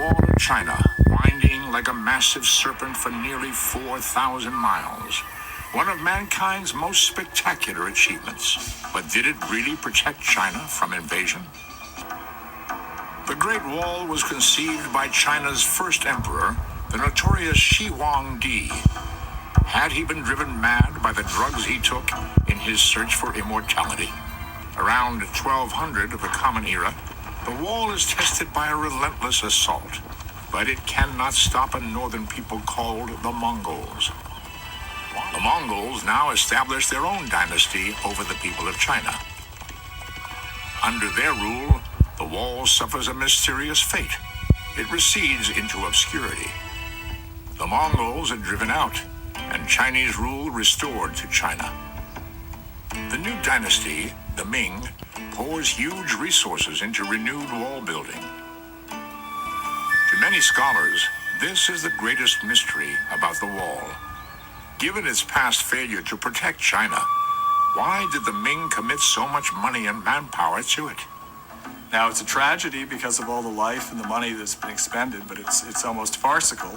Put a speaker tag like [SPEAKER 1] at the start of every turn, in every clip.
[SPEAKER 1] Wall of China, winding like a massive serpent for nearly 4,000 miles. One of mankind's most spectacular achievements. But did it really protect China from invasion? The Great Wall was conceived by China's first emperor, the notorious Shi Huangdi. Had he been driven mad by the drugs he took in his search for immortality? Around 1200 of the Common Era, the wall is tested by a relentless assault, but it cannot stop a northern people called the Mongols. The Mongols now establish their own dynasty over the people of China. Under their rule, the wall suffers a mysterious fate. It recedes into obscurity. The Mongols are driven out, and Chinese rule restored to China. The new dynasty, the Ming, pours huge resources into renewed wall building. To many scholars, this is the greatest mystery about the wall. Given its past failure to protect China, why did the Ming commit so much money and manpower to it?
[SPEAKER 2] Now, it's a tragedy because of all the life and the money that's been expended, but it's almost farcical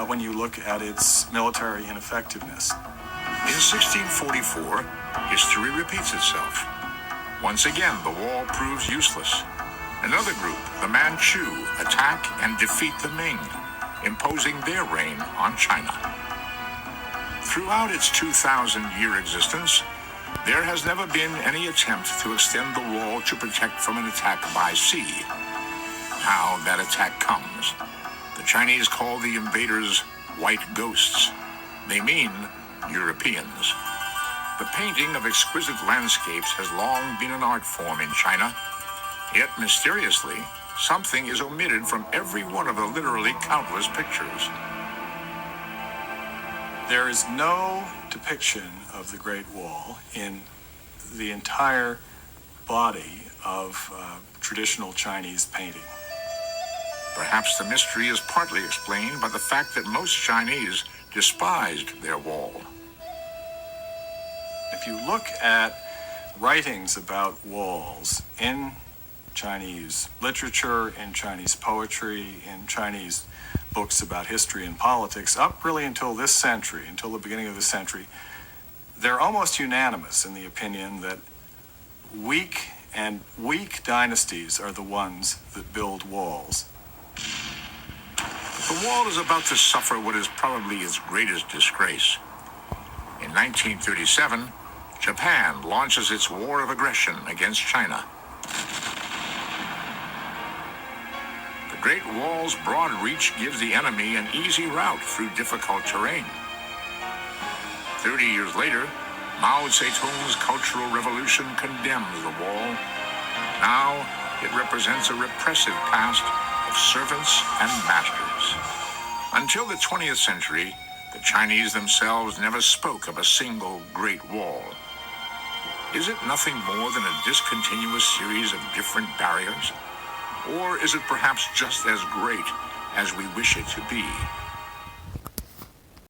[SPEAKER 2] when you look at its military ineffectiveness.
[SPEAKER 1] In 1644, history repeats itself. Once again, the wall proves useless. Another group, the Manchu, attack and defeat the Ming, imposing their reign on China. Throughout its 2,000-year existence, there has never been any attempt to extend the wall to protect from an attack by sea. Now that attack comes. The Chinese call the invaders white ghosts. They mean Europeans. The painting of exquisite landscapes has long been an art form in China. Yet mysteriously, something is omitted from every one of the literally countless pictures.
[SPEAKER 2] There is no depiction of the Great Wall in the entire body of traditional Chinese painting.
[SPEAKER 1] Perhaps the mystery is partly explained by the fact that most Chinese despised their wall.
[SPEAKER 2] If you look at writings about walls in Chinese literature, in Chinese poetry, in Chinese books about history and politics, up really until this century, until the beginning of the century, they're almost unanimous in the opinion that weak dynasties are the ones that build walls.
[SPEAKER 1] The wall is about to suffer what is probably its greatest disgrace. In 1937, Japan launches its war of aggression against China. The Great Wall's broad reach gives the enemy an easy route through difficult terrain. 30 years later, Mao Zedong's Cultural Revolution condemns the wall. Now, it represents a repressive past of servants and masters. Until the 20th century, the Chinese themselves never spoke of a single Great Wall. Is it nothing more than a discontinuous series of different barriers? Or is it perhaps just as great as we wish it to be?